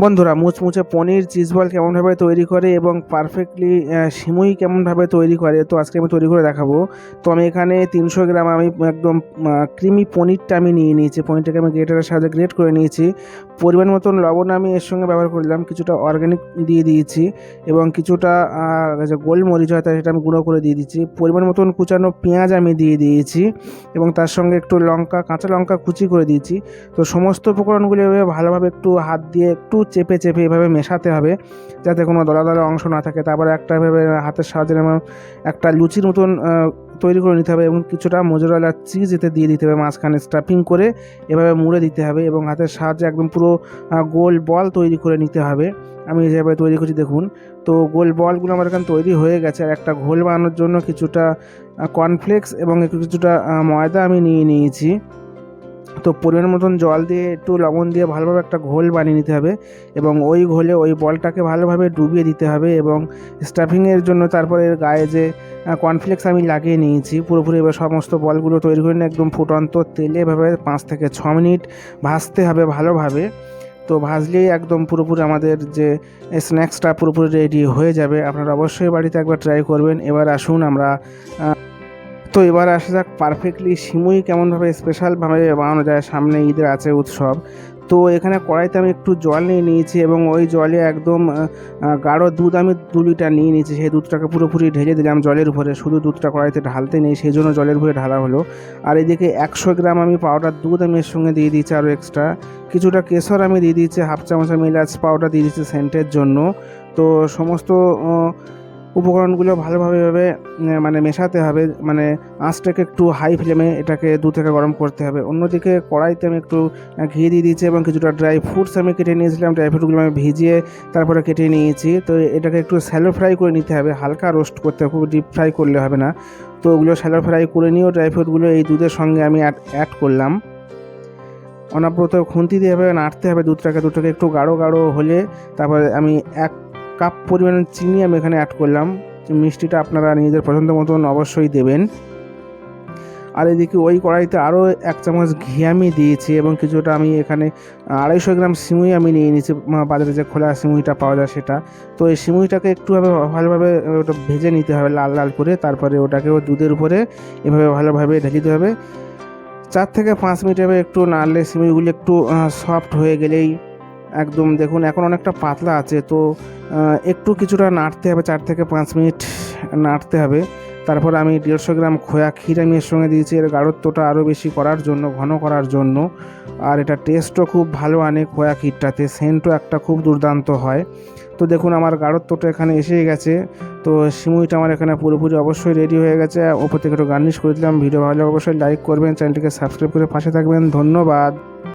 বন্ধুরা, মুচমুচে পনির cheese ball কেমনভাবে তৈরি করে এবং পারফেক্টলি সিমুই কেমনভাবে তৈরি করে, তো আজকে আমি তৈরি করে দেখাবো। তো আমি এখানে 300 গ্রাম আমি একদম ক্রিমি পনিরটা আমি নিয়ে নিয়েছি। পনিরটাকে আমি গ্রেটারের সাহায্যে গ্রেট করে নিয়েছি। পরিমাণ মতন লবণ আমি এর সঙ্গে ব্যবহার করলাম, কিছুটা অর্গ্যানিক দিয়ে দিয়েছি এবং কিছুটা যে গোলমরিচ হয় সেটা আমি গুঁড়ো করে দিয়ে দিচ্ছি। পরিমাণ মতন কুচানো পেঁয়াজ আমি দিয়ে দিয়েছি এবং তার সঙ্গে একটু কাঁচা লঙ্কা কুচি করে দিয়েছি। তো সমস্ত উপকরণগুলো এভাবে ভালোভাবে একটু হাত দিয়ে একটু চেপে চেপে এভাবে মেশাতে হবে, যাতে কোনো দলা দলা অংশ না থাকে। তারপরে একটা এভাবে হাতের সাহায্যে একটা লুচির মতন তৈরি করে নিতে হবে এবং কিছুটা মোজারেলা চিজ এতে দিয়ে দিতে হবে, মাঝখানে স্টাফিং করে এভাবে মুড়ে দিতে হবে এবং হাতের সাহায্যে একদম পুরো গোল বল তৈরি করে নিতে হবে। আমি যেভাবে তৈরি করছি দেখুন। তো গোল বলগুলো আমার এখানে তৈরি হয়ে গেছে। আর একটা ঘোল বানানোর জন্য কিছুটা কর্নফ্লেক্স এবং কিছুটা ময়দা আমি নিয়ে নিয়েছি। তো পরিমাণ মতন জল দিয়ে একটু লবণ দিয়ে ভালোভাবে একটা ঘোল বানিয়ে নিতে হবে এবং ওই ঘোলে ওই বলটাকে ভালোভাবে ডুবিয়ে দিতে হবে এবং স্টাফিংয়ের জন্য তারপরে এর গায়ে যে কর্নফ্লেক্স আমি লাগিয়ে নিয়েছি পুরোপুরি। এবার সমস্ত বলগুলো তৈরি করে নিয়ে একদম ফুটন্ত তেলে এভাবে 5 থেকে 6 মিনিট ভাজতে হবে ভালোভাবে। তো ভাজলেই একদম পুরোপুরি আমাদের যে স্ন্যাক্সটা পুরোপুরি রেডি হয়ে যাবে। আপনারা অবশ্যই বাড়িতে একবার ট্রাই করবেন। এবার আসুন আমরা এবার আসা যাক পারফেক্টলি সিমুই কেমনভাবে স্পেশালভাবে বানানো যায়। সামনে ঈদের আছে উৎসব। তো এখানে কড়াইতে আমি একটু জল নিয়ে নিয়েছি এবং ওই জলে একদম গাঢ় দুধ আমি 2 লিটার নিয়ে নিয়েছি। সেই দুধটাকে পুরোপুরি ঢেলে দিলাম জলের উপরে। শুধু দুধটা কড়াইতে ঢালতে নেই, সেই জন্য জলের উপরে ঢালা হলো। আর এদিকে 100 গ্রাম আমি পাউডার দুধ আমি এর সঙ্গে দিয়ে দিয়েছি আরও এক্সট্রা। কিছুটা কেশর আমি দিয়ে দিয়েছি, হাফ চামচ আমি এলাচ পাউডার দিয়ে দিচ্ছি সেন্টের জন্য। তো সমস্ত উপকরণগুলো ভালোভাবে মানে মেশাতে হবে, মানে আঁচটাকে একটু হাই ফ্লেমে এটাকে 2 থেকে গরম করতে হবে। অন্যদিকে কড়াইতে আমি একটু ঘি দিয়ে দিয়েছি এবং কিছুটা ড্রাই ফ্রুটস আমি কেটে নিয়েছিলাম। ড্রাই ফ্রুটগুলো আমি ভিজিয়ে তারপরে কেটে নিয়েছি। তো এটাকে একটু শ্যালো ফ্রাই করে নিতে হবে, হালকা রোস্ট করতে হবে, খুব ডিপ ফ্রাই করলে হবে না। তো ওগুলো শ্যালো ফ্রাই করে নিয়েও ড্রাই ফ্রুটগুলো এই দুধের সঙ্গে আমি অ্যাড করলাম। অনবরত খুন্তি দিয়ে এভাবে নাড়তে হবে দুধটাকে একটু গাঢ় গাঢ় হলে তারপরে আমি 1 কাপ পরিমাণে চিনি আমি এখানে অ্যাড করলাম। মিষ্টিটা আপনারা নিজেদের পছন্দ মতন অবশ্যই দেবেন। আর এদিকে ওই কড়াইতে আরও 1 চামচ ঘি আমি দিয়েছি এবং কিছুটা আমি এখানে 250 গ্রাম সিমুই আমি নিয়ে নিয়েছি, বাজারে যে খোলা সিমুইটা পাওয়া যায় সেটা। তো এই সিমুইটাকে একটুভাবে ভালোভাবে ওটা ভেজে নিতে হবে লাল লাল করে। তারপরে ওটাকেও দুধের উপরে এভাবে ভালোভাবে ঢেলে দিতে হবে। 4 থেকে 5 মিনিট এভাবে একটু নাড়লে সিমুইগুলো একটু সফট হয়ে গেলেই একদম দেখুন এখন অনেকটা পাতলা আছে। তো একটু কিছুটা নাড়তে হবে, 4 থেকে 5 মিনিট নাড়তে হবে। তারপর আমি 150 গ্রাম খোয়া ক্ষীর আমি এর সঙ্গে দিয়েছি, এর গাঢ়ত্বটা আরও বেশি করার জন্য, ঘন করার জন্য। আর এটা টেস্টও খুব ভালো আনে খোয়া ক্ষীরটাতে, সেন্টও একটা খুব দুর্দান্ত হয়। তো দেখুন আমার গাঢ়ত্বটা এখানে এসে গেছে। তো সিমুইটা আমার এখানে পুরোপুরি অবশ্যই রেডি হয়ে গেছে। ওপর থেকে একটু গার্নিশ করে দিলাম। ভিডিও ভালো লাগলে অবশ্যই লাইক করবেন, চ্যানেলটিকে সাবস্ক্রাইব করে পাশে থাকবেন। ধন্যবাদ।